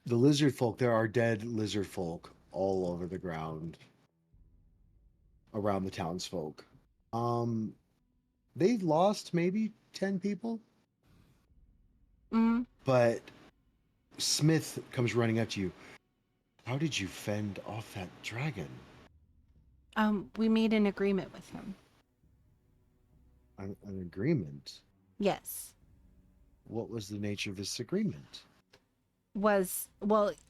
the lizard folk, there are dead lizard folk all over the ground around the townsfolk. They lost maybe 10 people, Mm-hmm. but Smith comes running up to you. How did you fend off that dragon? We made an agreement with him. An agreement? Yes. What was the nature of this agreement?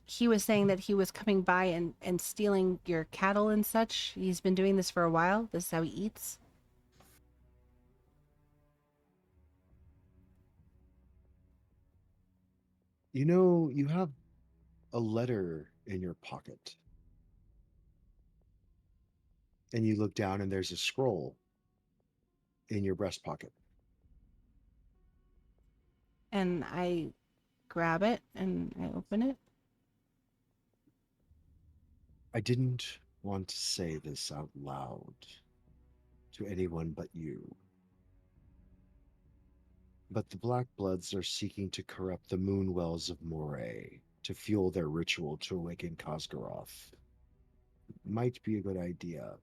He was saying that he was coming by and stealing your cattle and such. He's been doing this for a while. This is how he eats. You know, you have a letter in your pocket. And you look down and there's a scroll in your breast pocket. And I grab it and I open it. I didn't want to say this out loud to anyone but you. But the Black Bloods are seeking to corrupt the moon wells of Morey to fuel their ritual to awaken Khosgaroth. Might be a good idea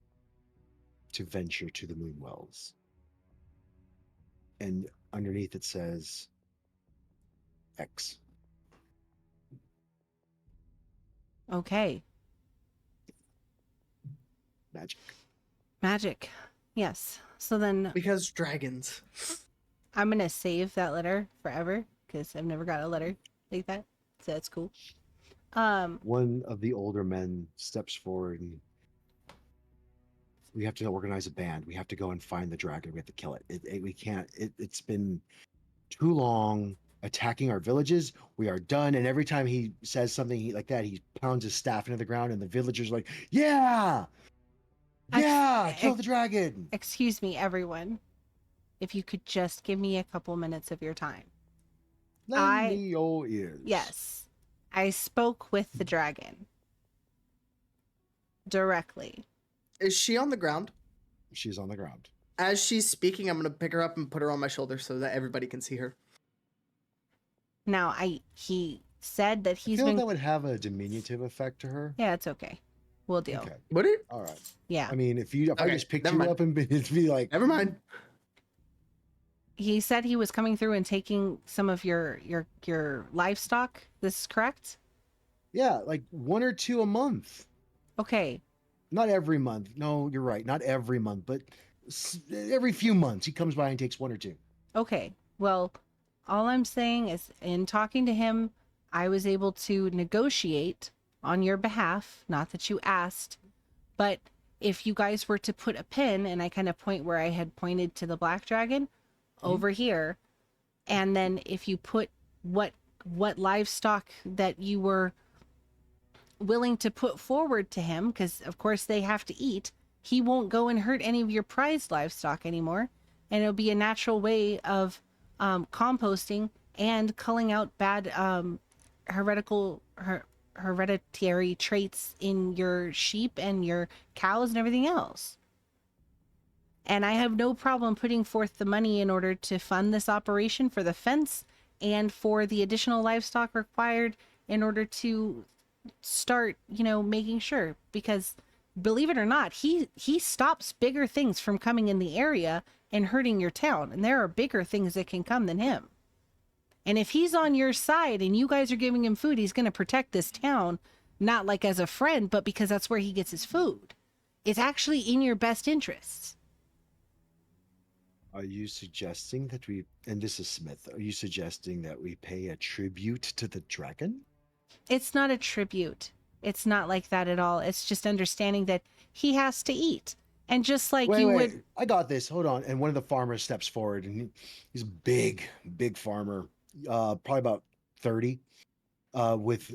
to venture to the moon wells. And underneath it says X. Okay. Magic. Yes. So then Because dragons. I'm going to save that letter forever because I've never got a letter like that. So that's cool. One of the older men steps forward and we have to organize a band. We have to go and find the dragon. We have to kill it. We can't. It's been too long attacking our villages. We are done. And every time he says something like that, he pounds his staff into the ground, and the villagers are like, "Yeah, kill the dragon." Excuse me, everyone. If you could just give me a couple minutes of your time. Lend me your ears. Yes. I spoke with the dragon directly. Is she on the ground? She's on the ground. As she's speaking, I'm going to pick her up and put her on my shoulder so that everybody can see her. Now, he said that he's I feel been... that would have a diminutive effect to her. Yeah, it's okay. We'll deal. Okay. Would it? All right. Yeah. I mean, if I just picked you up and be like... Never mind. He said he was coming through and taking some of your livestock. This is correct? Yeah, like 1 or 2 a month. Okay. Not every month. No, you're right. Not every month, but every few months he comes by and takes 1 or 2. Okay. Well, all I'm saying is in talking to him, I was able to negotiate on your behalf. Not that you asked, but if you guys were to put a pin, and I kind of point where I had pointed to the black dragon over here, and then if you put what livestock that you were willing to put forward to him, because of course they have to eat, he won't go and hurt any of your prized livestock anymore, and it'll be a natural way of composting and culling out bad hereditary traits in your sheep and your cows and everything else. And I have no problem putting forth the money in order to fund this operation for the fence and for the additional livestock required in order to start, making sure. Because believe it or not, he stops bigger things from coming in the area and hurting your town. And there are bigger things that can come than him. And if he's on your side and you guys are giving him food, he's going to protect this town, not like as a friend, but because that's where he gets his food. It's actually in your best interests. Are you suggesting that and this is Smith, are you suggesting that we pay a tribute to the dragon? It's not a tribute. It's not like that at all. It's just understanding that he has to eat. And just like would... I got this. Hold on. And one of the farmers steps forward, and he's a big farmer, probably about 30, with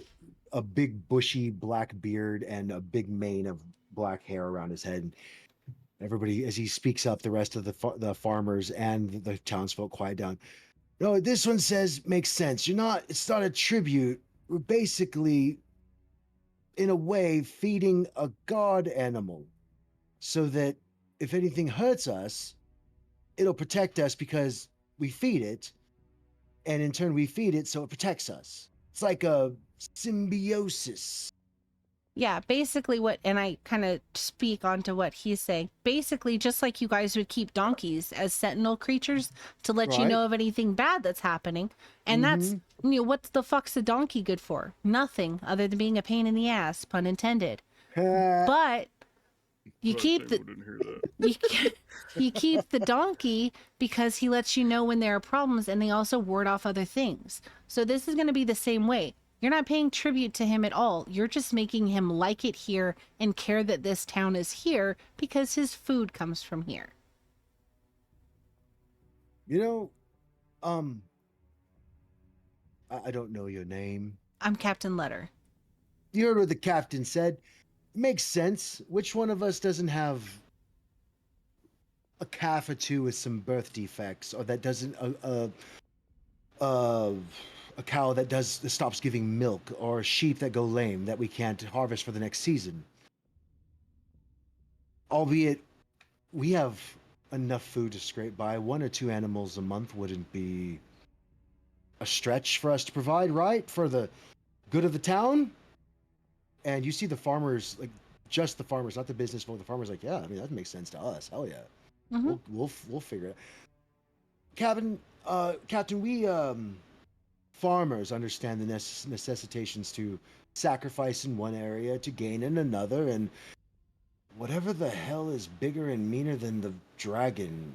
a big bushy black beard and a big mane of black hair around his head. Everybody, as he speaks up, the rest of the farmers and the townsfolk quiet down. No, this one says makes sense. It's not a tribute. We're basically, in a way, feeding a god animal so that if anything hurts us, it'll protect us because we feed it. And in turn, we feed it so it protects us. It's like a symbiosis. Yeah, basically and I kind of speak onto what he's saying. Basically, just like you guys would keep donkeys as sentinel creatures to let you Right. know of anything bad that's happening. And that's, what the fuck's a donkey good for? Nothing other than being a pain in the ass, pun intended. But you keep the didn't hear that. you keep the donkey because he lets you know when there are problems, and they also ward off other things. So this is going to be the same way. You're not paying tribute to him at all. You're just making him like it here and care that this town is here because his food comes from here. You know, I don't know your name. I'm Captain Ludder. You heard what the captain said. Makes sense. Which one of us doesn't have a calf or two with some birth defects, or that doesn't a cow that stops giving milk, or sheep that go lame that we can't harvest for the next season? Albeit, we have enough food to scrape by. 1 or 2 animals a month wouldn't be a stretch for us to provide, right? For the good of the town. And you see the farmers, like just the farmers, not the business folk. The farmers, like, yeah, I mean that makes sense to us. Hell yeah, we'll figure it out. Captain, we farmers understand the necessitations to sacrifice in one area to gain in another, and whatever the hell is bigger and meaner than the dragon,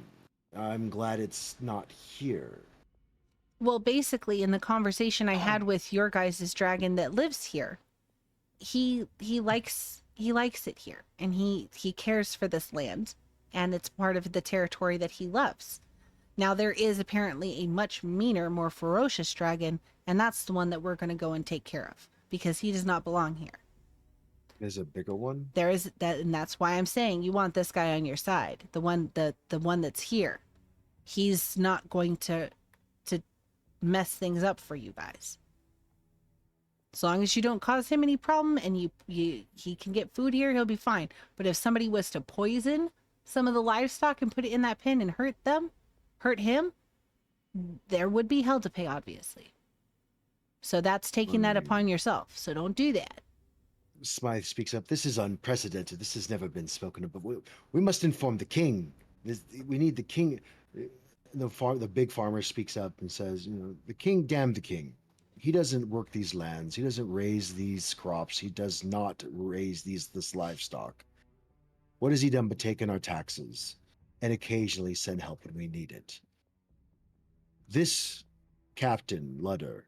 I'm glad it's not here. Well, basically, in the conversation I had with your guys' dragon that lives here, he likes it here, and he cares for this land, and it's part of the territory that he loves. Now, there is apparently a much meaner, more ferocious dragon, and that's the one that we're going to go and take care of, because he does not belong here. There's a bigger one? There is that, and that's why I'm saying you want this guy on your side. The one that's here. He's not going to mess things up for you guys. As long as you don't cause him any problem and he can get food here, he'll be fine. But if somebody was to poison some of the livestock and put it in that pen and hurt him, there would be hell to pay, obviously. So that's taking that upon yourself. So don't do that. Smythe speaks up. This is unprecedented. This has never been spoken of. But we must inform the king. We need the king. The big farmer speaks up and says, the king, damn the king. He doesn't work these lands. He doesn't raise these crops. He does not raise this livestock. What has he done but taken our taxes and occasionally send help when we need it? This Captain Ludder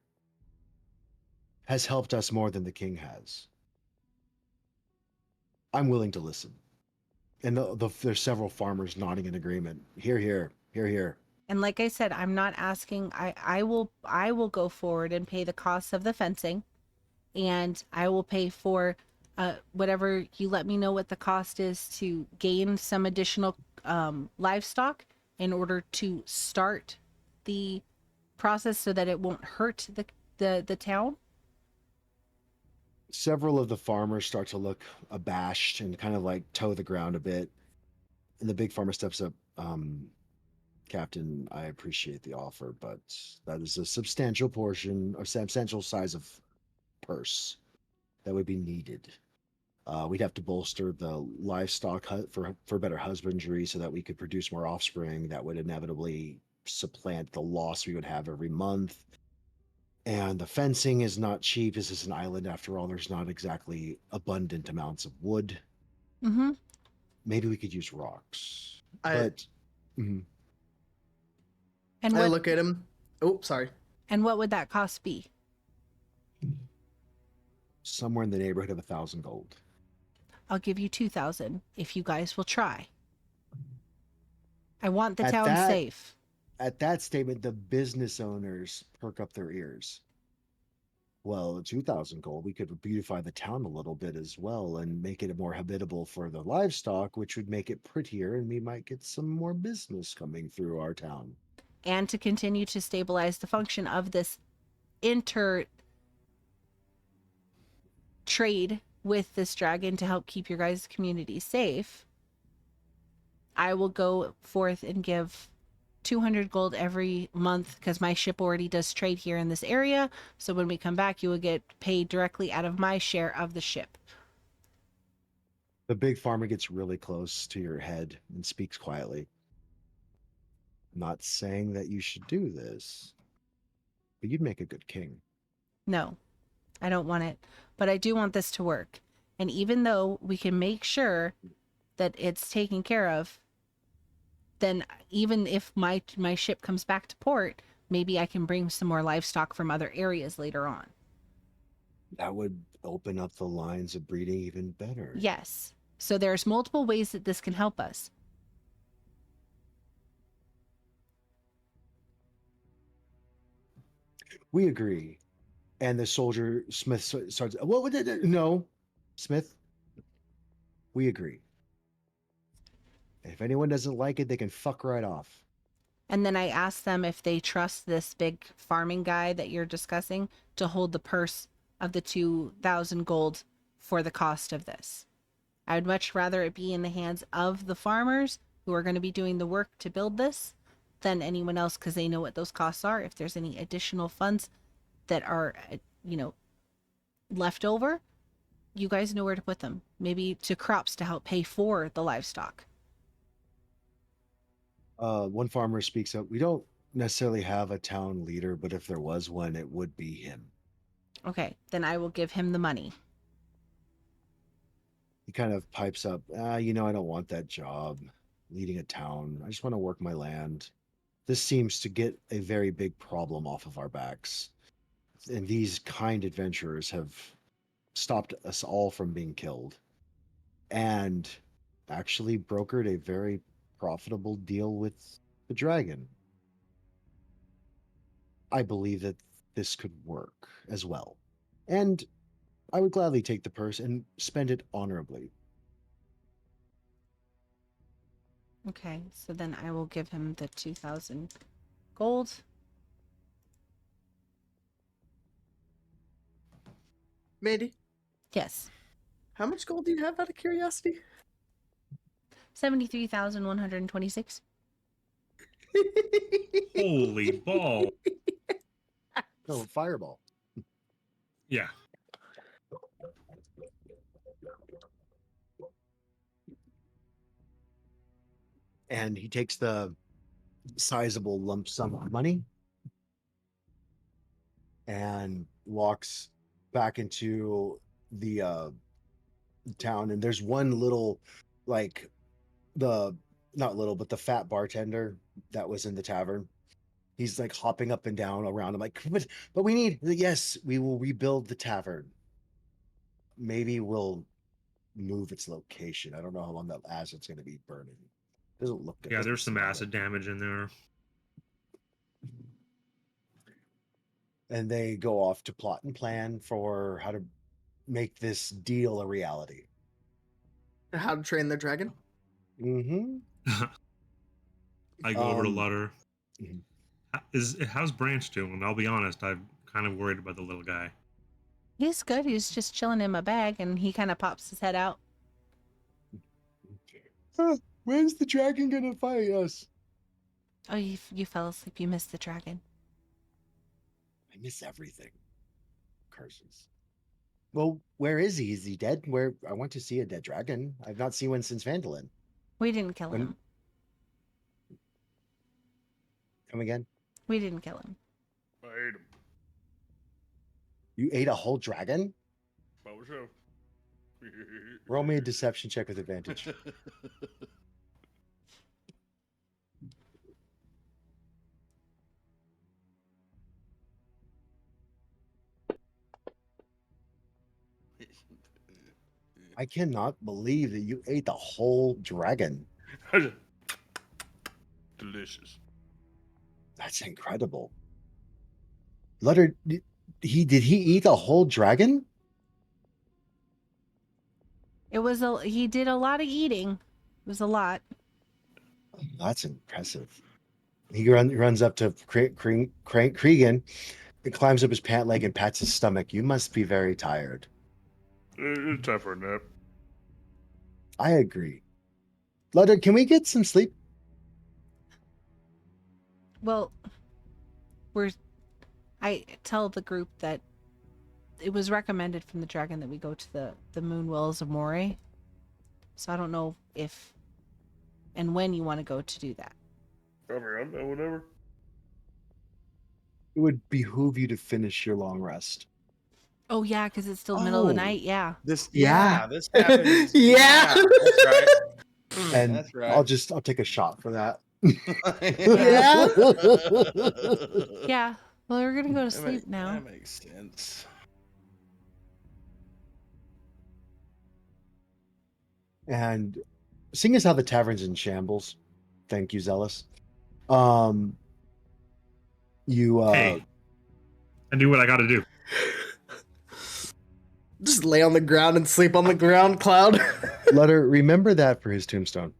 has helped us more than the king has. I'm willing to listen. And there's several farmers nodding in agreement. Hear, hear, hear, hear. And like I said, I'm not asking. I will go forward and pay the costs of the fencing, and I will pay for whatever you let me know what the cost is to gain some additional livestock in order to start the process so that it won't hurt the town. Several of the farmers start to look abashed and kind of like toe the ground a bit. And the big farmer steps up. Captain, I appreciate the offer, but that is a substantial portion or substantial size of purse that would be needed. We'd have to bolster the livestock for better husbandry so that we could produce more offspring that would inevitably supplant the loss we would have every month. And the fencing is not cheap. This is an island after all. There's not exactly abundant amounts of wood. Mm-hmm. Maybe we could use rocks. And I look at him. Oh, sorry. And what would that cost be? Somewhere in the neighborhood of 1,000 gold. I'll give you 2,000 if you guys will try. I want the At town that- safe. At that statement, the business owners perk up their ears. Well, 2,000 gold, we could beautify the town a little bit as well and make it more habitable for the livestock, which would make it prettier, and we might get some more business coming through our town. And to continue to stabilize the function of this trade with this dragon to help keep your guys' community safe, I will go forth and give 200 gold every month because my ship already does trade here in this area. So when we come back, you will get paid directly out of my share of the ship. The big farmer gets really close to your head and speaks quietly. Not saying that you should do this, but you'd make a good king. No, I don't want it, but I do want this to work. And even though we can make sure that it's taken care of, then even if my ship comes back to port, maybe I can bring some more livestock from other areas later on. That would open up the lines of breeding even better. Yes. So there's multiple ways that this can help us. We agree. And the soldier Smith starts. What would it? No, Smith. We agree. If anyone doesn't like it, they can fuck right off. And then I asked them if they trust this big farming guy that you're discussing to hold the purse of the 2,000 gold for the cost of this. I would much rather it be in the hands of the farmers who are going to be doing the work to build this than anyone else, because they know what those costs are. If there's any additional funds that are, left over, you guys know where to put them. Maybe to crops to help pay for the livestock. One farmer speaks up. We don't necessarily have a town leader, but if there was one, it would be him. Okay, then I will give him the money. He kind of pipes up, I don't want that job, leading a town. I just want to work my land. This seems to get a very big problem off of our backs. And these kind adventurers have stopped us all from being killed and actually brokered a very profitable deal with the dragon. I believe that this could work as well. And I would gladly take the purse and spend it honorably. Okay, so then I will give him the 2,000 gold. Mandy, Yes. how much gold do you have out of curiosity? 73,126. Holy ball. Oh, fireball. Yeah. And he takes the sizable lump sum of money and walks back into the town. And there's one little, like, the not little, but the fat bartender that was in the tavern. He's like hopping up and down around. I'm like, but we need, yes, we will rebuild the tavern. Maybe we'll move its location. I don't know how long that acid's going to be burning. Doesn't look good. Yeah, Doesn't there's some smell acid damage in there. good. And they go off to plot and plan for how to make this deal a reality. How to train the dragon? Mm-hmm. I go over to Um, Ludder. mhm. How's Branch doing? I'll be honest, I'm kind of worried about the little guy. He's good. He's just chilling in my bag, and he kind of pops his head out. When's the dragon gonna fight us? Oh, you fell asleep. You missed the dragon. I miss everything. Curses. Well, where is he? Is he dead? Where I want to see a dead dragon. I've not seen one since Vandalin. We didn't kill When- him. Come again? We didn't kill him. I ate him. You ate a whole dragon? What was up? Roll me a deception check with advantage. I cannot believe that you ate the whole dragon. Delicious. That's incredible. Ludder, did he eat the whole dragon? He did a lot of eating. It was a lot. That's impressive. He runs up to Kriegan and climbs up his pant leg and pats his stomach. You must be very tired. It's time for a nap. I agree. Ludder, can we get some sleep? Well, I tell the group that it was recommended from the dragon that we go to the Moon Wells of Morey. So I don't know if and when you want to go to do that. Whatever. It would behoove you to finish your long rest. Oh yeah, because it's still the middle of the Oh. night. Yeah. This Yeah. this happens. Yeah. That's right. And That's right. I'll take a shot for that. Yeah. Well, we're gonna go to That sleep now. That makes sense. And seeing as how the tavern's in shambles, thank you, Zealous. You Hey, I do what I got to do. Just lay on the ground and sleep on the ground, Cloud. Ludder, remember that for his tombstone.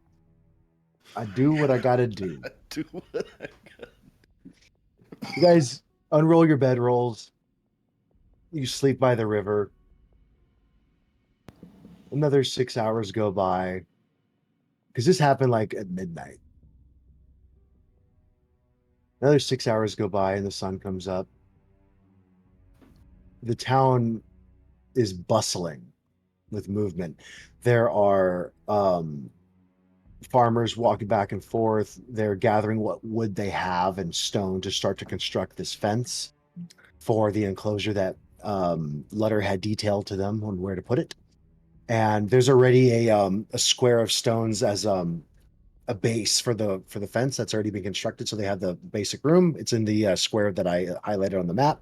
I do what I gotta do. Do what I got. You guys unroll your bedrolls. You sleep by the river. Another 6 hours go by. Because this happened like at midnight. Another 6 hours go by and the sun comes up. The town is bustling with movement. There are farmers walking back and forth. They're gathering what wood they have and stone to start to construct this fence for the enclosure that Ludder had detailed to them on where to put it. And there's already a square of stones as a base for the fence that's already been constructed. So they have the basic room. It's in the square that I highlighted on the map.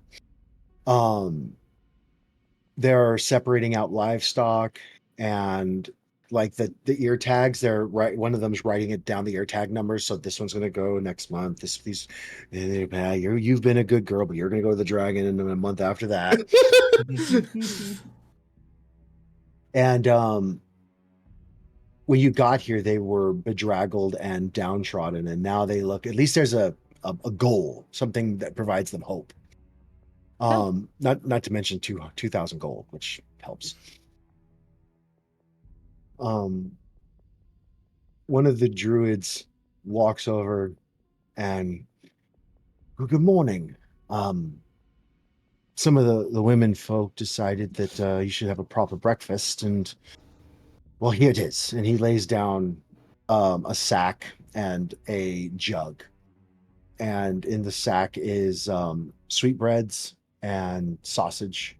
They're separating out livestock and like the ear tags. They're right. One of them's writing it down, the ear tag numbers. So this one's going to go next month. You've been a good girl, but you're going to go to the dragon in a month after that. And when you got here, they were bedraggled and downtrodden, and now they look. At least there's a goal, something that provides them hope. Not to mention 2,000 gold, which helps. One of the druids walks over and, good morning. Some of the women folk decided that you should have a proper breakfast, and well, here it is. And he lays down a sack and a jug. And in the sack is sweetbreads and sausage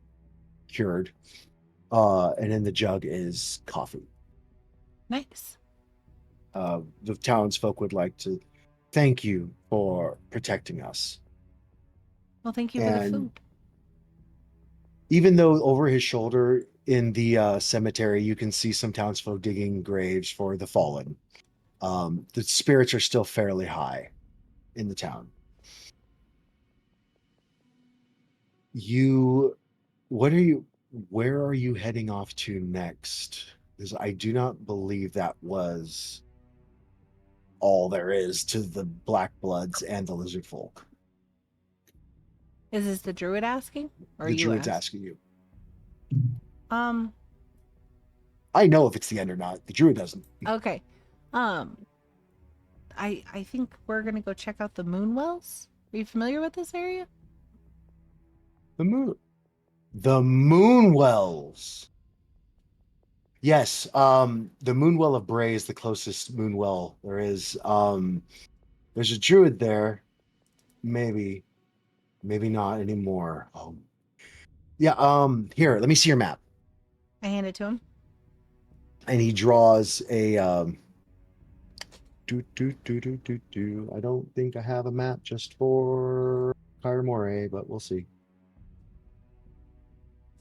cured. And in the jug is coffee. Nice. The townsfolk would like to thank you for protecting us. Well, thank you for the And food. even though over his shoulder in the cemetery, you can see some townsfolk digging graves for the fallen. The spirits are still fairly high in the town. Where are you heading off to next? Because I do not believe that was all there is to the Black Bloods and the Lizard Folk. Is this the druid asking? Or The you druid's asking? asking you. I I know if it's the end or not. The druid doesn't. Okay. I think we're gonna go check out the Moon Wells. Are you familiar with this area? The Moonwells. Yes, the Moonwell of Bray is the closest Moonwell there is. There's a druid there. Maybe not anymore. Oh. Yeah, here, let me see your map. I hand it to him. And he draws a I don't think I have a map just for Morey, but we'll see.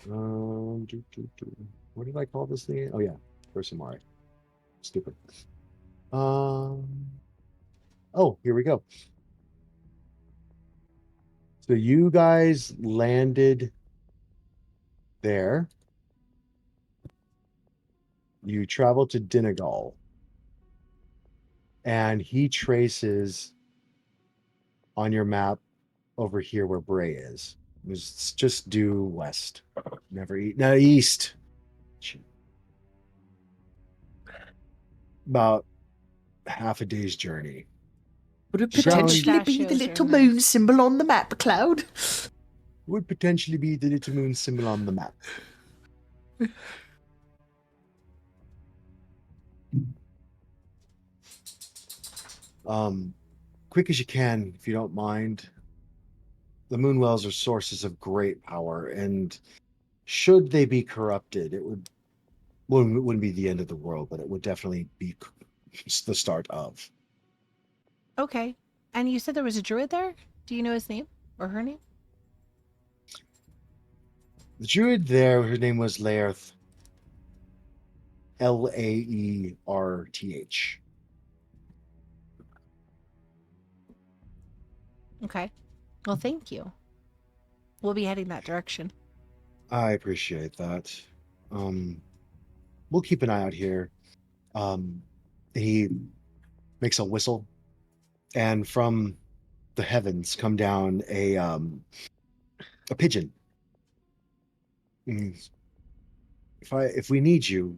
What did I call this thing? Oh yeah, Morey. Stupid. Oh, here we go. So you guys landed there. You travel to Dinegal. And he traces on your map over here where Bray is. It's just due west. East. About half a day's journey. Would it Brown potentially be the pistachios little are moon nice. symbol on the map, Cloud? Would potentially be the little moon symbol on the map. Quick as you can, if you don't mind. The Moonwells are sources of great power, and should they be corrupted, wouldn't be the end of the world, but it would definitely be the start of. Okay. And you said there was a druid there? Do you know his name or her name? The druid there, her name was Laerth. Laerth. Okay. Well, thank you. We'll be heading that direction. I appreciate that. We'll keep an eye out here. He makes a whistle, and from the heavens come down a pigeon. Mm. If we need you,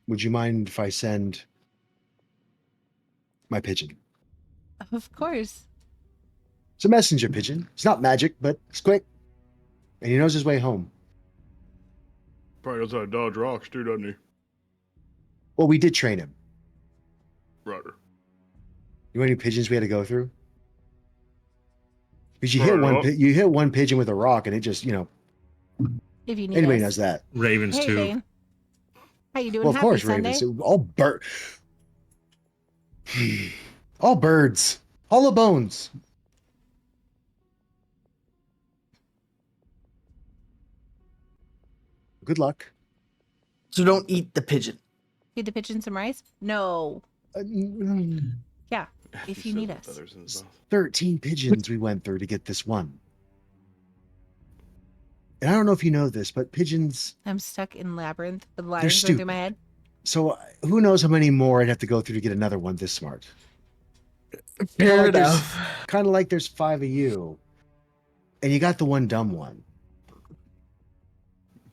would you mind if I send my pigeon? Of course. It's a messenger pigeon. It's not magic, but it's quick, and he knows his way home. Probably knows how to dodge rocks too, doesn't he? Well, we did train him. Ryder. You know how many pigeons we had to go through? Because you Right hit up. you hit one pigeon with a rock, and it just If you need anybody us. knows that. Ravens Hey, too. Bane. How you doing? Well, of Happy course, Sunday. ravens. All birds, hollow bones. Good luck. So don't eat the pigeon. Feed the pigeon some rice? No. Uh, Yeah. If He you said need with us. feathers in his mouth. 13 pigeons we went through to get this one. And I don't know if you know this, but pigeons. I'm stuck in labyrinth with lines going stupid. through my head. So who knows how many more I'd have to go through to get another one this smart. Fair like there's- enough. Kind of like there's 5 of you, and you got the one dumb one.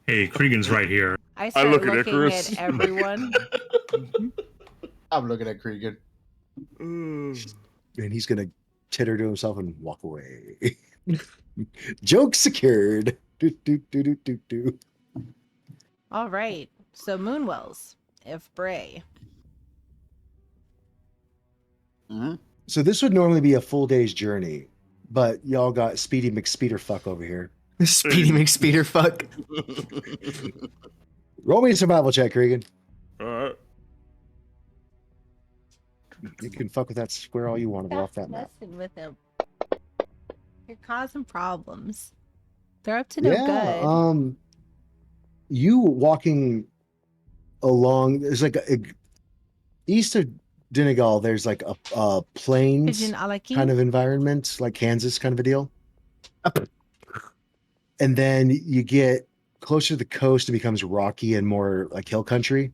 Hey, Kriegan's right here. I start look at looking Icarus. at everyone. I'm looking at Kriegan. And he's gonna titter to himself and walk away. Joke secured. Do, do, do, do, do, do. All right. So Moonwells, if Bray. Mm-hmm. So this would normally be a full day's journey, but y'all got Speedy McSpeederfuck over here. Speedy McSpeeder fuck. Roll me a survival check, Kriegan. Alright. You can fuck with that square all you want to go off Stop that map. messing with him. You're causing problems. They're up to no good. You walking along, there's like east of Donegal, there's like a plains Pigeon a la king. kind of environment, like Kansas kind of a deal. And then you get closer to the coast, it becomes rocky and more like hill country.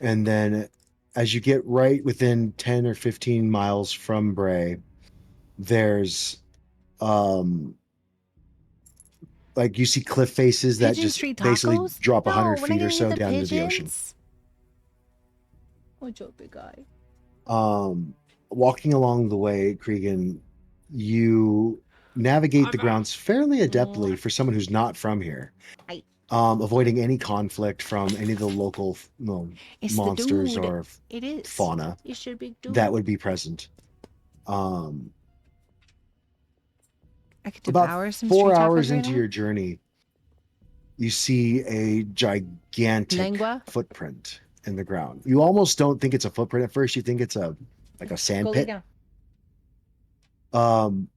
And then as you get right within 10 or 15 miles from Bray, there's like you see cliff faces that Pigeon just street basically tacos? drop No, 100 we're not feet or gonna so eat the down into the ocean. pigeons. What's up, big guy? Walking along the way, Kriegan, you navigate the grounds fairly adeptly for someone who's not from here. Right. Avoiding any conflict from any of the local It's the monsters dude. or It is. fauna You should be dude. that would be present. I could About devour some 4 street hours tacos right into now. your journey, you see a gigantic Lengua? footprint in the ground. You almost don't think it's a footprint at first. You think it's like a sand Go lay pit. down.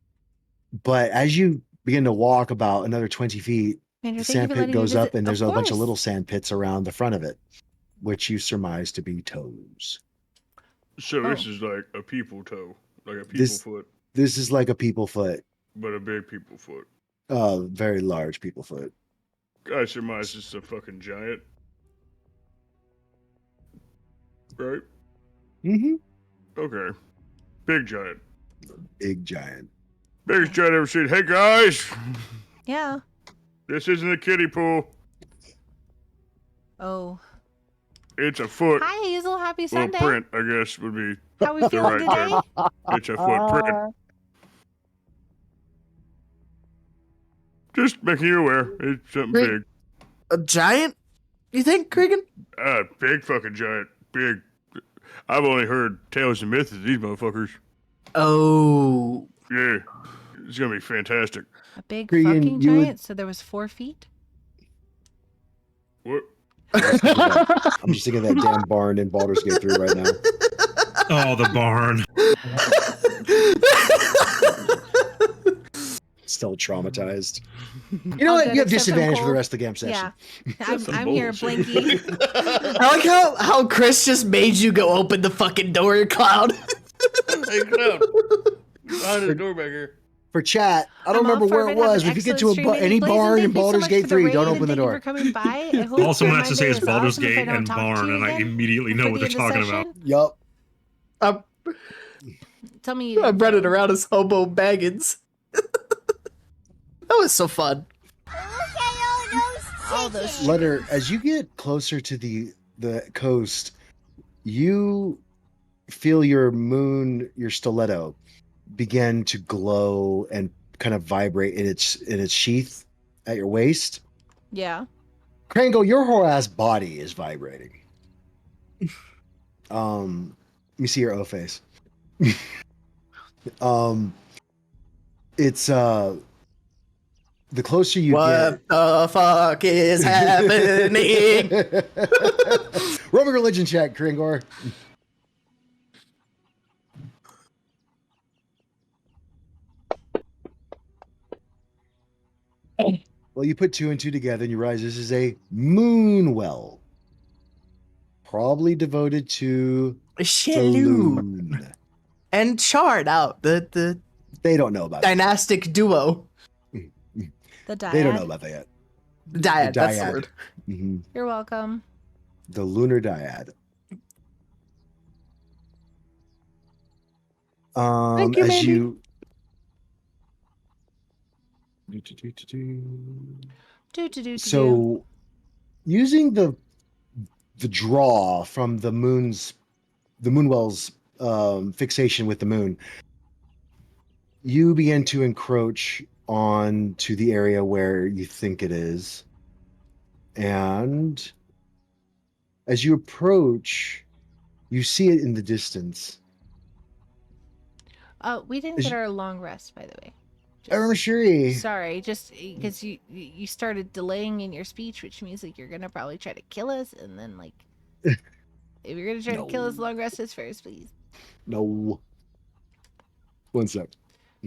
But as you begin to walk about another 20 feet, Andrew, the thank you sand for pit letting me goes up visit. and there's Of a bunch of course. little sand pits around the front of it, which you surmise to be toes. So this Oh. is like a people toe. Like a people This- foot. This is like a people foot, But a big people foot. very large people foot. I surmise it's a fucking giant. Right? Mm-hmm. Okay. Big giant. Big giant. Biggest giant I've ever seen. Hey guys! Yeah. This isn't a kiddie pool. Oh. It's a foot. Hi, Hazel. Happy Well, Sunday. print, I guess, would be How we the feeling right today? term. It's a footprint. Just making you aware. It's something Great. big. A giant? You think, Kriegan? Big fucking giant. Big. I've only heard tales and myths of these motherfuckers. Oh. Yeah. It's gonna be fantastic. A big Kriegan, fucking you would- giant. So there was 4 feet. What? I'm just thinking of that damn barn in Baldur's Gate 3 right now. Oh, the barn. Still traumatized. You All know what? good You have except I'm disadvantage for the cold. rest of the game session. Yeah. some I'm here, bullshit. Blinky. I like how Chris just made you go open the fucking door, Cloud. Hey, Cloud. Behind the door back here. For chat, I don't I'm remember off where for it Have was. an If you get excellent to stream, Lady any Blazin'. barn in Thank you so Baldur's much Gate for the 3, don't raid, open the and door. Thank you for coming by. I hope All someone your has to say Monday is was Baldur's awesome if I Gate don't and talk to barn, you and I again immediately know for what the they're end of talking session. about. Yup. Tell me you I didn't read it know. around as Hobo Baggins. That was so fun. All those Ludder, as you get closer to the coast, you feel your stiletto begin to glow and kind of vibrate in its sheath at your waist. Yeah. Krangle, your whole ass body is vibrating. Let me see your O face. It's the closer you What the fuck is happening? get. Roll a religion check, Kringor. Well, you put 2 and 2 together and you realize this is a moon well. Probably devoted to the Shalom. loon. And Chard out, the They don't know about that. dynastic duo. The dyad. They don't know about that yet. Dyad, that's the dyad. word. Mhm. You're welcome. The lunar dyad. Thank you, as Mandy. you so using the draw from the moonwell's fixation with the moon, you begin to encroach on to the area where you think it is, and as you approach, you see it in the distance. We didn't Is get you- our long rest, by the way. I'm sure. Sorry, just because you started delaying in your speech, which means like you're gonna probably try to kill us, and then like if you're gonna try to kill us, No. long rest is first, please. No. 1 sec.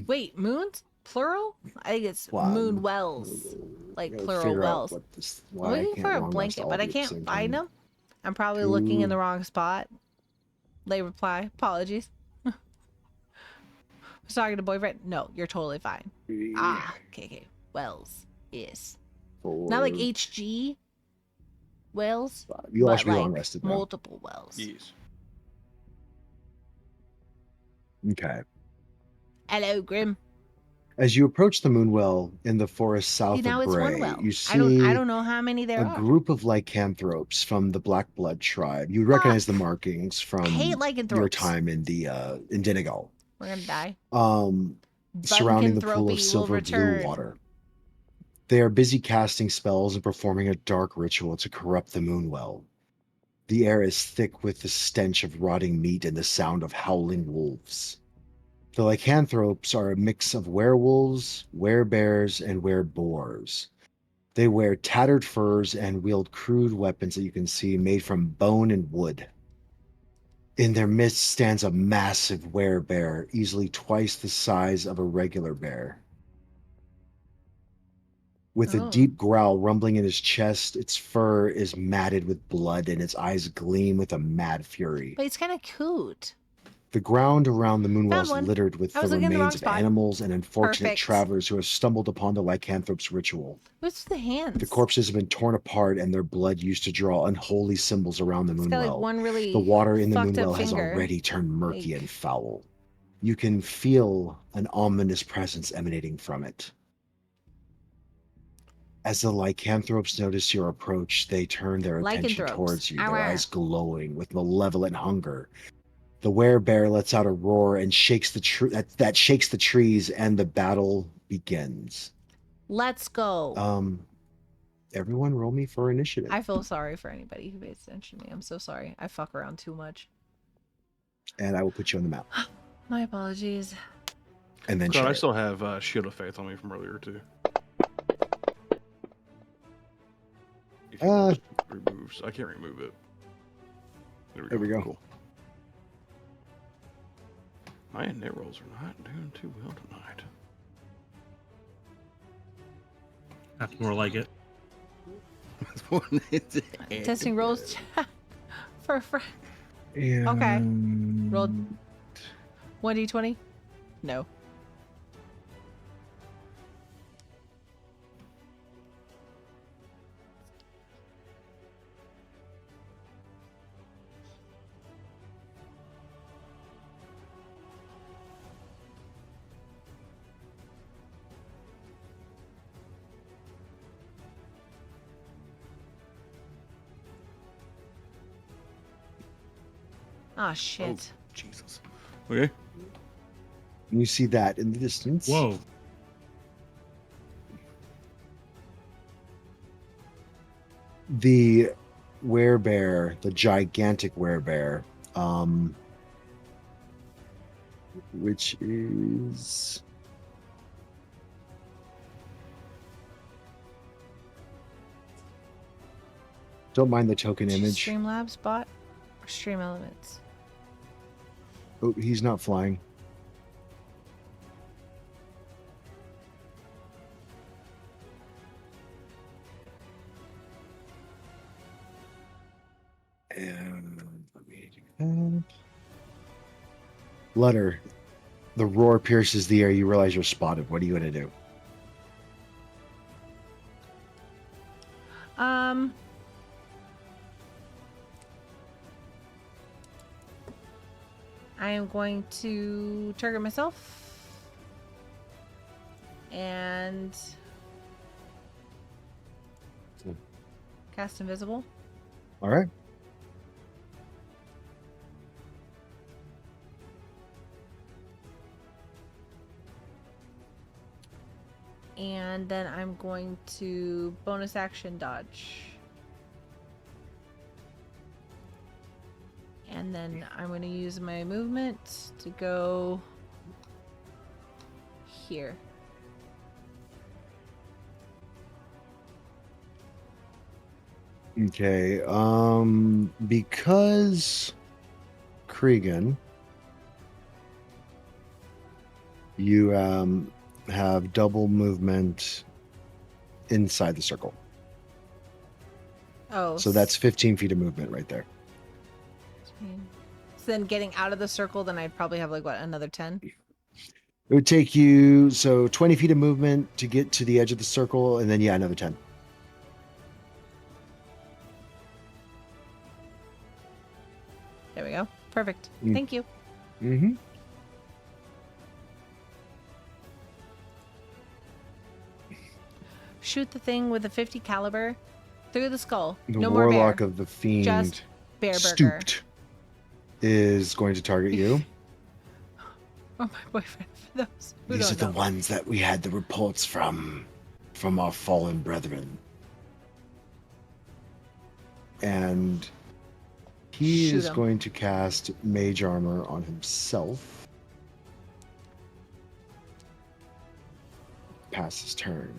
Wait, moons plural? I think it's Wow. moon wells, like Gotta plural figure out wells. what this- I'm why I looking can't for a long rest blanket, all but I of you at the can't same find time. them. I'm probably looking in Ooh. the wrong spot. Late reply. Apologies. Was talking to boyfriend. No, you're totally fine. Ah, okay. Wells is not like 4, HG wells, 5. You all but should be long like rested now. multiple wells. Yes. Okay. Hello, Grim. As you approach the moonwell in the forest south See, now of it's Bray, one well. you I don't know how many there a are. group of lycanthropes from the Black Blood tribe. You recognize the markings I from hate your lycanthropes. time in Dinigal. We're gonna die. Surrounding the pool Lycanthropy of will silver blue return. water. They are busy casting spells and performing a dark ritual to corrupt the moonwell. The air is thick with the stench of rotting meat and the sound of howling wolves. The lycanthropes are a mix of werewolves, werebears, and wereboars. They wear tattered furs and wield crude weapons that you can see made from bone and wood. In their midst stands a massive werebear, easily twice the size of a regular bear. With a Oh. deep growl rumbling in his chest, its fur is matted with blood and its eyes gleam with a mad fury. But it's kind of cute. The ground around the moonwell Found is one. littered with I the was looking in the wrong remains of spot. animals and unfortunate Perfect. travelers who have stumbled upon the lycanthrope's ritual. What's the hands? The corpses have been torn apart and their blood used to draw unholy symbols around the It's got like moonwell. one really The water in the fucked up moonwell has finger. already turned murky Like- and foul. You can feel an ominous presence emanating from it. As the lycanthropes notice your approach, they turn their attention Lycanthropes. towards you, their Arr. eyes glowing with malevolent hunger. The werebear lets out a roar and shakes that shakes the trees, and the battle begins. Let's go. Everyone, roll me for initiative, I feel sorry for anybody who pays attention to me. I'm so sorry. I fuck around too much. and I will put you on the map. My apologies. And then God, share I it. still have Shield of Faith on me from earlier too. If you want to remove, I can't remove it. There we go. Cool. My net rolls are not doing too well tonight. That's more like it. Testing rolls for a friend. And Okay. Roll 1d20? No. Ah, shit. Jesus. Okay. you see that in the distance. Whoa. The werebear, the gigantic werebear, which is don't mind the token image. Streamlabs bot or Stream Elements? Oh, he's not flying. And let me do that. Ludder, the roar pierces the air. You realize you're spotted. What are you going to do? I am going to target myself and cast invisible. All right. And then I'm going to bonus action dodge. And then I'm going to use my movement to go here. Okay. Because Kriegan, you have double movement inside the circle. Oh. So that's 15 feet of movement right there. So then getting out of the circle, then I'd probably have like what, another 10? It would take you 20 feet of movement to get to the edge of the circle, and then another 10. There we go. Perfect. Mm. Thank you. Mm-hmm. Shoot the thing with a 50 caliber through the skull. The No more warlock bear. of the fiend Just bear burger. stooped is going to target you. Or my boyfriend, for those who These are don't the know. ones that we had the reports from our fallen brethren. And he Shoot is him. going to cast mage armor on himself. Pass his turn.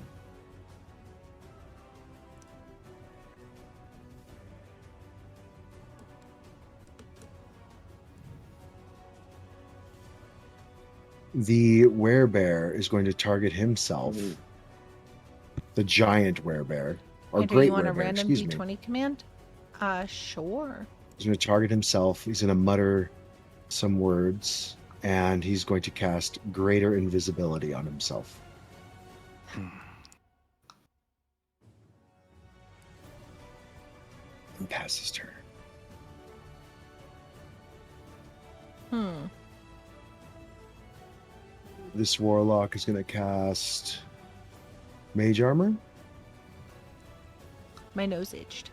The werebear is going to target himself. The giant werebear. Or Andrew, great you want a werebear, random excuse me. D20 command? Sure. He's going to target himself. He's going to mutter some words. And he's going to cast greater invisibility on himself. And pass his turn. This warlock is going to cast mage armor. My nose itched.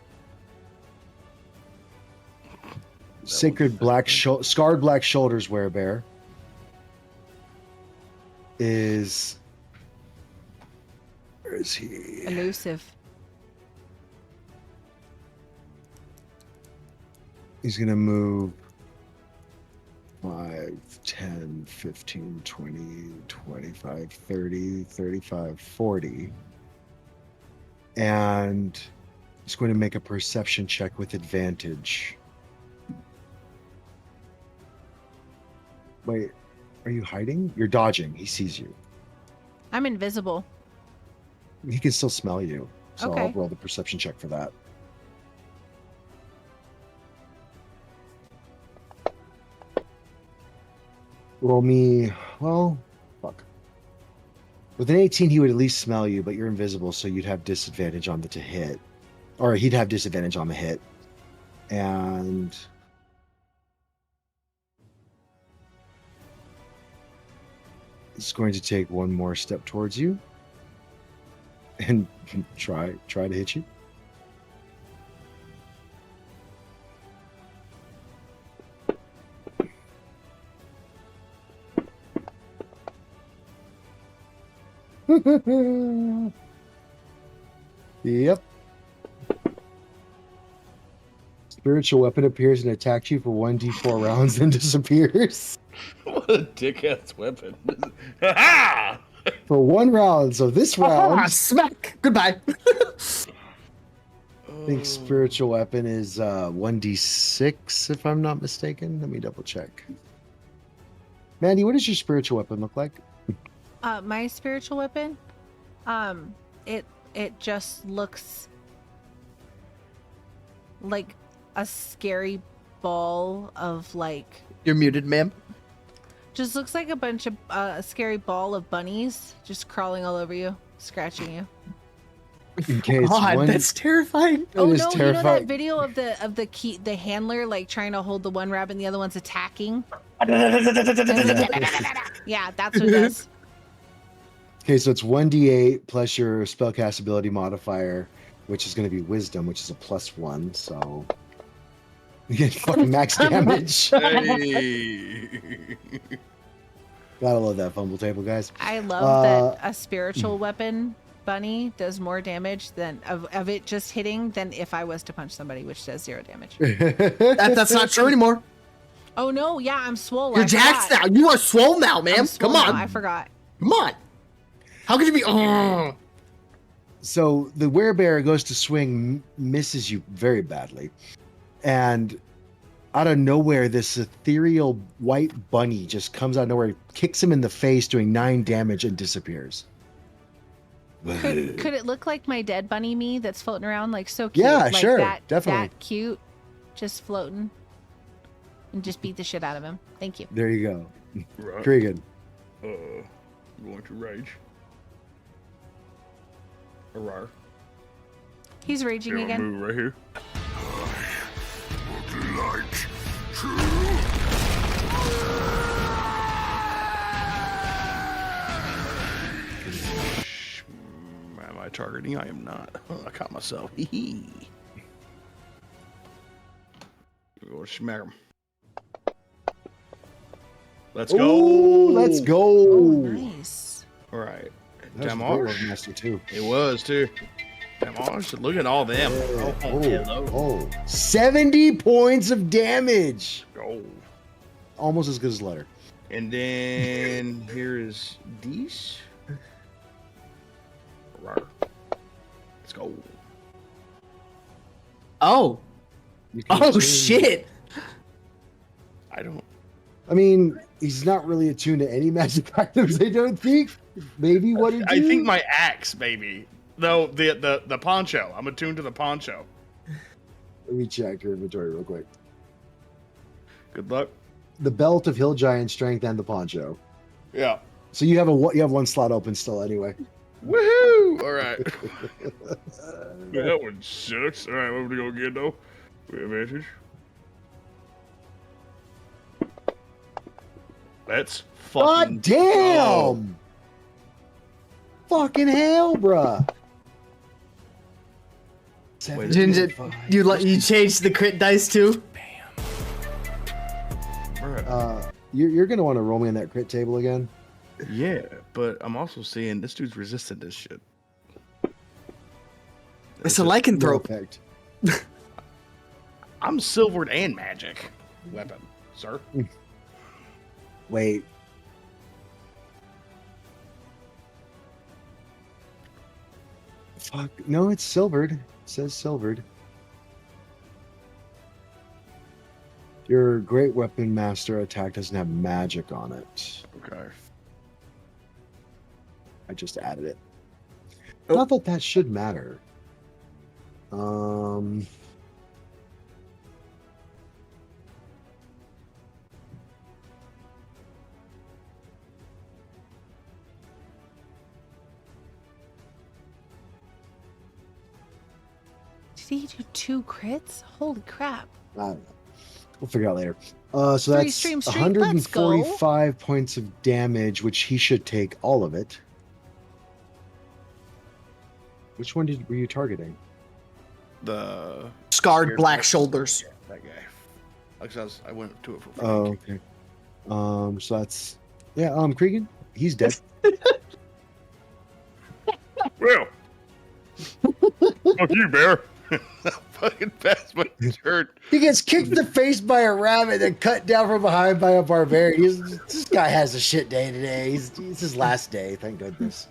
Sacred black scarred black shoulders werebear is, where is he? Elusive. He's gonna move 5, 10, 15, 20, 25, 30, 35, 40. And he's going to make a perception check with advantage. Wait, are you hiding? You're dodging. He sees you. I'm invisible. He can still smell you. So I'll Okay. roll the perception check for that. Roll me, well, fuck. With an 18, he would at least smell you, but you're invisible, so you'd have disadvantage on the to hit. Or he'd have disadvantage on the hit. And it's going to take one more step towards you and try to hit you. Yep. Spiritual weapon appears and attacks you for 1d4 rounds and disappears. What a dick-ass weapon. Ha For 1 round. So this round, Ah, smack. Goodbye. I think spiritual weapon is 1d6, if I'm not mistaken. Let me double check. Mandy, what does your spiritual weapon look like? My spiritual weapon, it just looks like a scary ball of like. You're muted, ma'am. Just looks like a bunch of a scary ball of bunnies just crawling all over you, scratching you. In case God, one, that's terrifying. it Oh is no! You know that terrifying. video of the handler like trying to hold the one rabbit and the other one's attacking? Yeah, that's what it does. Okay, so it's 1d8 plus your spellcast ability modifier, which is going to be wisdom, which is a +1. So you get fucking max damage. Hey. Gotta love that fumble table, guys. I love that Uh, a spiritual weapon bunny does more damage than of it just hitting than if I was to punch somebody, which does 0 damage. That's not true anymore. Oh no, yeah, I'm swole. You're I jacked forgot. now. You are swole now, I'm ma'am. swole Come now, on. I forgot. Come on. How could you be? Oh. So the werebear goes to swing, misses you very badly, and out of nowhere, this ethereal white bunny just comes out of nowhere, kicks him in the face, doing 9 damage, and disappears. Could it look like my dead bunny me that's floating around like so cute? Yeah, like sure, that, definitely. That cute, just floating, and just beat the shit out of him. Thank you. There you go, Right. Kriegan. I'm going to rage. Arar. He's raging Yeah, again. move right here. Am I targeting? I am not. I caught myself. Hee hee. Go smack him. Let's go. Ooh, let's go. Oh, nice. All right. That was a great Damage. Love Master too. It was too. Damage. Look at all them. Oh, 70 points of damage. Oh. Almost as good as Ludder. And then here is Dees. Rawr. Let's go. Oh. You can Oh attune- shit. I don't. I mean, he's not really attuned to any magic items, I don't think. Maybe what it I think my axe, maybe. No, the poncho. I'm attuned to the poncho. Let me check your inventory real quick. Good luck. The belt of Hill Giant strength and the poncho. Yeah. So you have one slot open still anyway. Woohoo! All right. That one sucks. All right, what are we gonna get though? We have advantage. Let's fucking. God damn! go. Fucking hell, bruh. Wait, Change it. You changed the crit dice too? Bruh. You're gonna want to roll me on that crit table again. Yeah, but I'm also seeing this dude's resistant this shit. It's a No lycanthrope. effect. I'm silvered and magic weapon, sir. Wait. Fuck. No, it's silvered. It says silvered. Your great weapon master attack doesn't have magic on it. Okay. I just added it. Oh. Not that that should matter. Um. Did he do 2 crits? Holy crap. I don't know. We'll figure it out later. So 3 that's stream streak, let's go. 145 points of damage, which he should take all of it. Which one were you targeting? The Scarred black shoulders. Yeah, that guy. Like I went to it for free. Oh, okay. So that's Kriegan. He's dead. Well, fuck you, bear. Fucking pass my turn. He gets kicked in the face by a rabbit and cut down from behind by a barbarian. This guy has a shit day today. It's his last day. Thank goodness.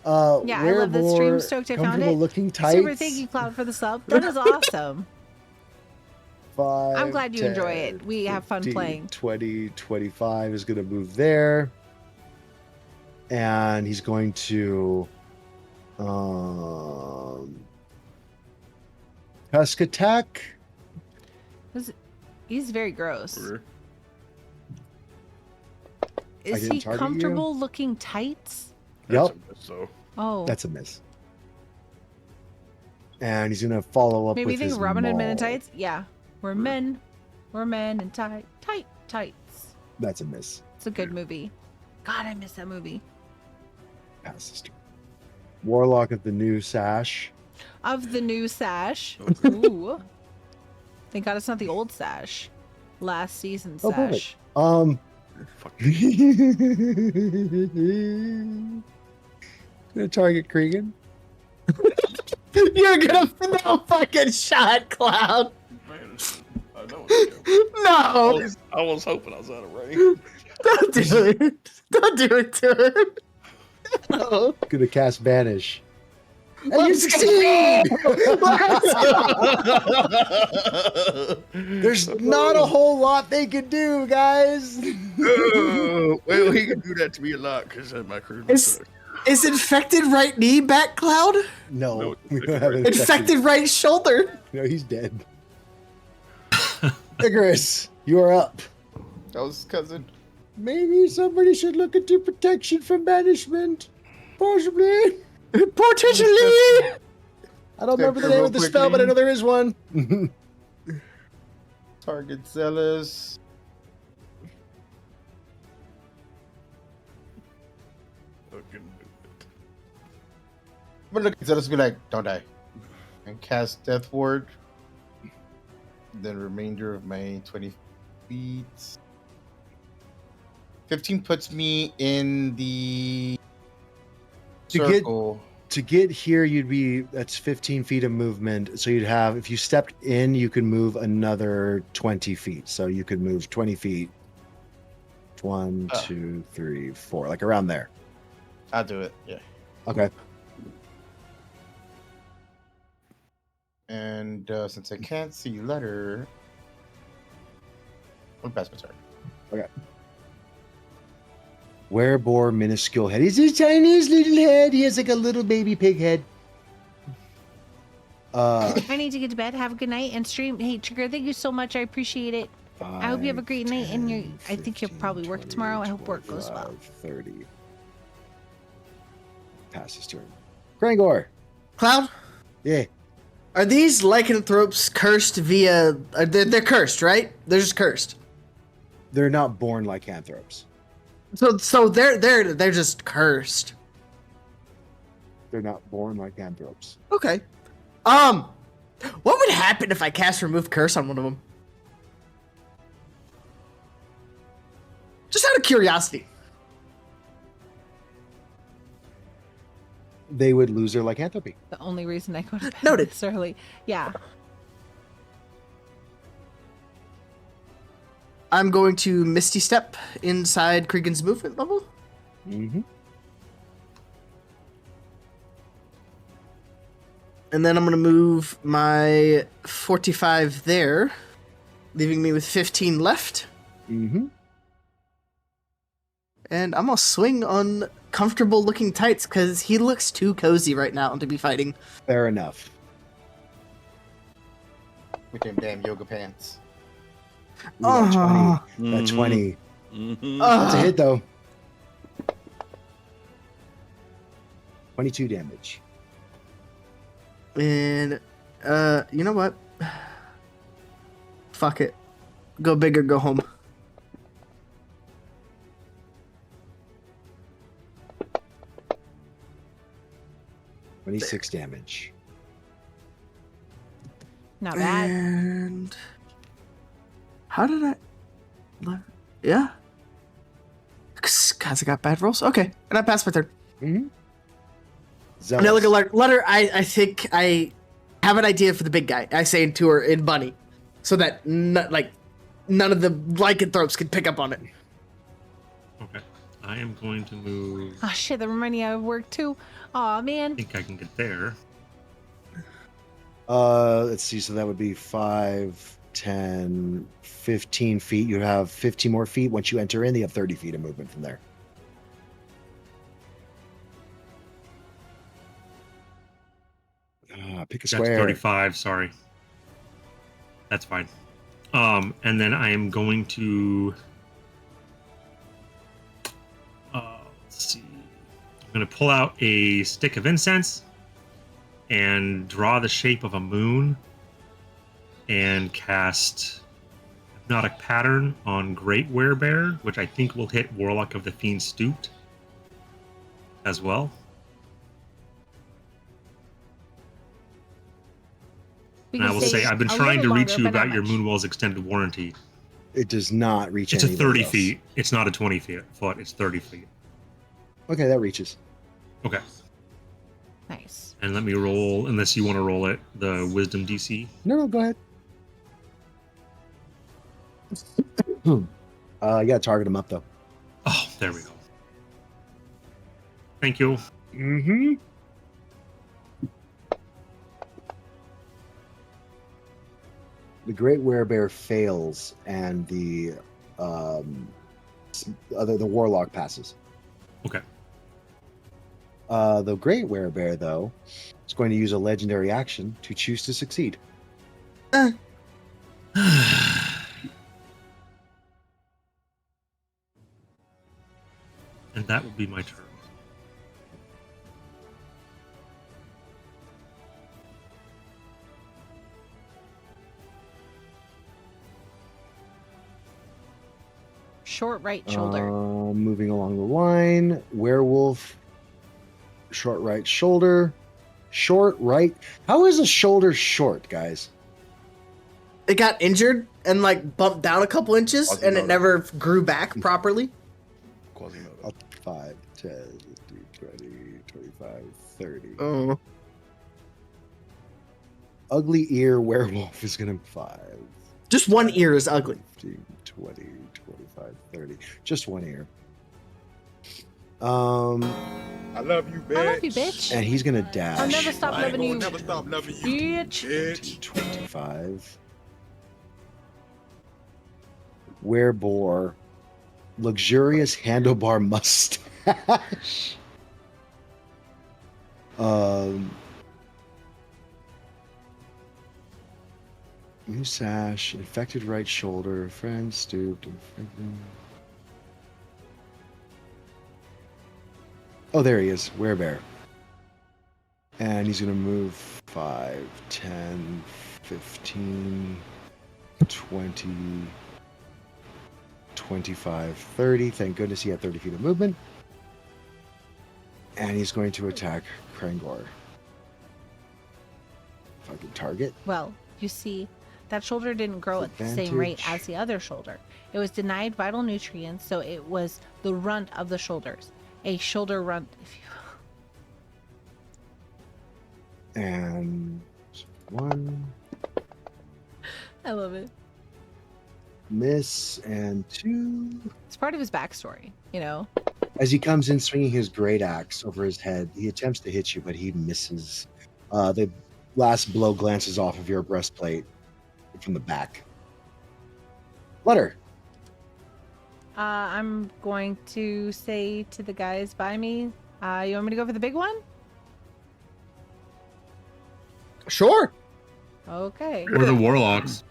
Yeah, I love the stream. Stoked I found it. Looking tights. Super thank you, Cloud, for the sub. That is awesome. 5, I'm glad you 10, enjoy it. We have fun 15, playing. 20, 25 is going to move there. And he's going to Husk attack. He's very gross. Sure. Is didn't he target comfortable looking tights? Yep. So Oh. That's a miss. And he's going to follow up Maybe you with think his Robin and men in maul. tights? Yeah. We're men. We're men in tights. That's a miss. It's a good movie. God, I miss that movie. Passes turn. Warlock of the new sash. Of the new sash. Ooh. Thank God it's not the old sash. Last season Oh, perfect. sash. fuck. Gonna target Kriegan. You're gonna throw a fucking shot, Cloud. Man, I know it's No, I was hoping I was out of range. don't do it. Don't do it to him. No. Gonna cast Banish. And you Let's succeed! Let's There's not a whole lot they can do, guys. Well, he can do that to me a lot because my crew. Is infected right knee back, Cloud? No, No, we don't have Infected right shoulder. No, he's dead. Icarus, you are up. That was cousin. Maybe somebody should look into protection from banishment. Possibly. Potentially. I don't remember the Real name of the spell, but I know there is one. Target zealous. I'm gonna look at zealous and be like, don't die. And cast Death Ward. The remainder of my 20 feet. 15 puts me in the circle. To get here, that's 15 feet of movement. So you'd have, if you stepped in, you could move another 20 feet. So you could move 20 feet. 1, 2, 3, 4, like around there. I'll do it. Yeah. Okay. And since I can't see Ludder, I'll pass my turn. Okay. Werebore minuscule head. He's his tiniest little head. He has like a little baby pig head. I need to get to bed. Have a good night and stream. Hey, Trigger, thank you so much. I appreciate it. I hope you have a great night. And I think you'll probably work tomorrow. I hope work goes well. 30. Pass his turn. Grangor. Cloud, Yeah. are these lycanthropes cursed via? They're cursed, right? They're just cursed. They're not born lycanthropes. So they're just cursed. They're not born lycanthropes. Okay. What would happen if I cast Remove Curse on one of them? Just out of curiosity. They would lose their lycanthropy. The only reason I go to bed Noted. this early. Yeah. I'm going to Misty Step inside Kriegan's movement level. Mm-hmm. And then I'm going to move my 45 there, leaving me with 15 left. Mm-hmm. And I'm going to swing on comfortable looking tights because he looks too cozy right now to be fighting. Fair enough. With them damn yoga pants. Ooh, that 20. Mm-hmm. That 20. Mm-hmm. That's a hit, though. 22 damage. And, you know what? Fuck it. Go big or go home. $26 damage. Not bad. And how did I? Yeah. Cause I got bad rolls. Okay, and I passed my turn. Mm-hmm. And I look at Ludder. I think I have an idea for the big guy. I say to her in bunny, so that none of the lycanthropes can pick up on it. Okay. I am going to move. Oh shit, that reminded me I have work too. Aw, I man. think I can get there. Let's see. So that would be 5, 10, 15 feet. You have 15 more feet. Once you enter in, you have 30 feet of movement from there. Pick a That's square. 35, sorry. That's fine. And then I am going to... let's see. I'm going to pull out a stick of incense and draw the shape of a moon and cast Hypnotic Pattern on Great Werebear, which I think will hit Warlock of the Fiend Stooped as well. We And I can will stay say, I've been a trying to little reach longer, you but not about your much. Moonwell's extended warranty. It does not reach. It's a anybody 30 else. feet. It's not a 20 foot. It's 30 feet. Okay, that reaches. Okay. Nice. And let me roll, unless you want to roll it, the Wisdom DC. No, go ahead. You gotta target him up though. Oh, there we go. Thank you. Mm-hmm. The Great Werebear fails, and the Warlock passes. Okay. The Great Werebear, though, is going to use a legendary action to choose to succeed. And that will be my turn. Short right shoulder. Moving along the line, werewolf, short right shoulder, short right. How is a shoulder short, guys? It got injured and bumped down a couple inches, and it Quasimodo. never grew back properly. Quasimodo. 5, 10, 20, 25, 30. Oh. Ugly ear werewolf is going to 5, Just one ear is ugly. 15, 20, 25, 30. Just one ear. And I love you, bitch. I love you, bitch. he's going to dash. I'll never stop I ain't loving gonna you. never stop loving you, Bitch. bitch. 25. Werebore. Luxurious handlebar mustache. New sash, infected right shoulder, friend stooped. Oh, there he is, Werebear. And he's going to move 5, 10, 15, 20, 25, 30. Thank goodness he had 30 feet of movement. And he's going to attack Krangor. If I can target. Well, you see, that shoulder didn't grow at the same rate as the other shoulder. It was denied vital nutrients, so it was the runt of the shoulders. A shoulder runt, if you And 1 I love it. miss and 2. It's part of his backstory, you know? As he comes in swinging his great axe over his head, he attempts to hit you, but he misses. The last blow glances off of your breastplate from the back. Ludder. I'm going to say to the guys by me, you want me to go for the big one? Sure. Okay. Or the warlocks.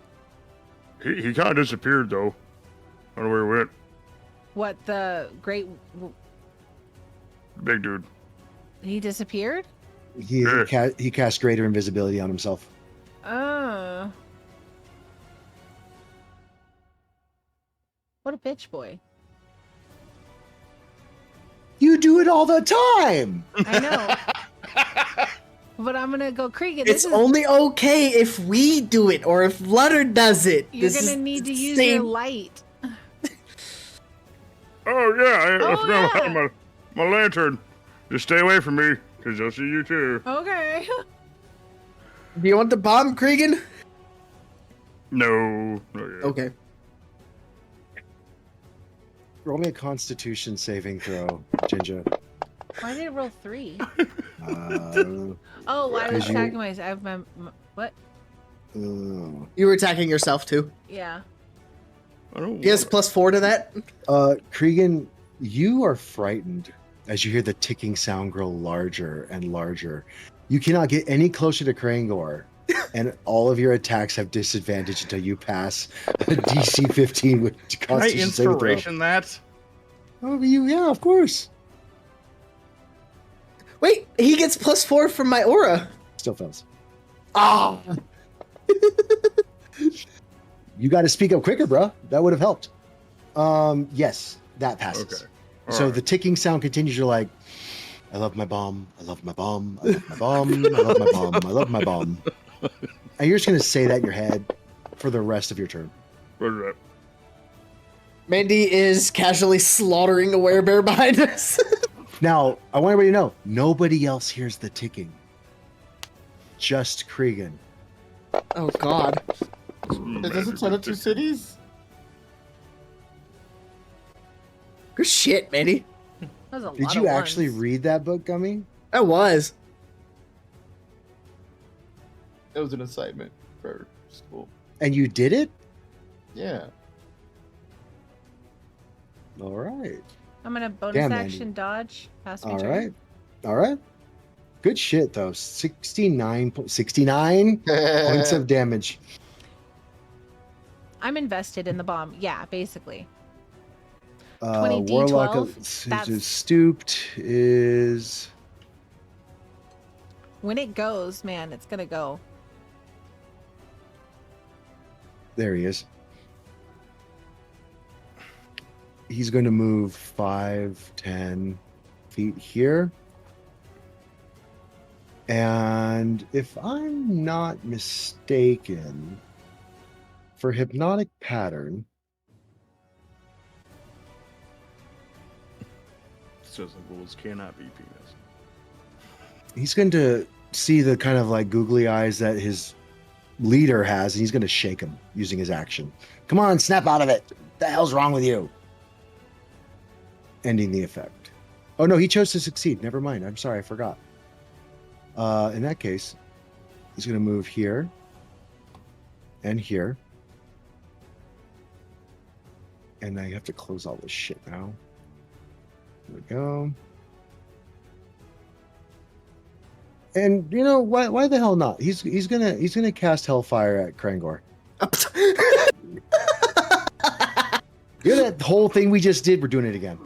He kind of disappeared though. I don't know where he went. What, the great... Big dude. He disappeared? He casts greater invisibility on himself. What a bitch boy. You do it all the time. I know. But I'm gonna go Kriegan. It's only okay if we do it or if Ludder does it. You're This gonna is need to the use same- your light. Oh yeah, I Oh, forgot yeah. my lantern. Just stay away from me, cause I'll see you too. Okay. Do you want the bomb, Kriegan? No. Not yet. Okay. Roll me a Constitution saving throw, Ginger. Why did it roll 3? Uh, Oh, I was Because you- attacking myself. I have my what? uh, You were attacking yourself too. Yeah. I don't He has want- +4 to that. Kriegan, you are frightened as you hear the ticking sound grow larger and larger. You cannot get any closer to Krangor, and all of your attacks have disadvantage until you pass a DC 15 with Can I Constitution saving throw. inspiration that? Oh, yeah, of course. Wait, he gets +4 from my aura. Still fails. Ah. You got to speak up quicker, bro. That would have helped. Yes, that passes. Okay. So Alright. the ticking sound continues. You're like, I love my bomb. I love my bomb. I love my bomb. I love my bomb. I love my bomb. And you're just going to say that in your head for the rest of your turn. Roger that. Mandy is casually slaughtering a werebear behind us. Now, I want everybody to know, nobody else hears the ticking. Just Kriegan. Oh God. Is this a ton of 2 cities? Good shit, Mandy. That was a lot Did of you actually ones. read that book, Gummy? I was. It was an assignment for school. And you did it? Yeah. All right. I'm gonna bonus Damn, Mandy. action dodge. Pass me All turn. right. All right. Good shit, though. 69 points of damage. I'm invested in the bomb. Yeah, basically. 20 D12, Warlock that's- is stooped is... When it goes, man, it's gonna go. There he is. He's going to move 5, 10 feet here. And if I'm not mistaken, for hypnotic pattern, Says the rules cannot be penis. he's going to see the kind of like googly eyes that his leader has, and he's going to shake him using his action. Come on, snap out of it. What the hell's wrong with you? Ending the effect. Oh no, he chose to succeed. Never mind. I'm sorry, I forgot. In that case, he's going to move here and here. And I have to close all this shit now. There we go. And you know why the hell not? He's gonna cast Hellfire at Krangor. You know that whole thing we just did? We're doing it again.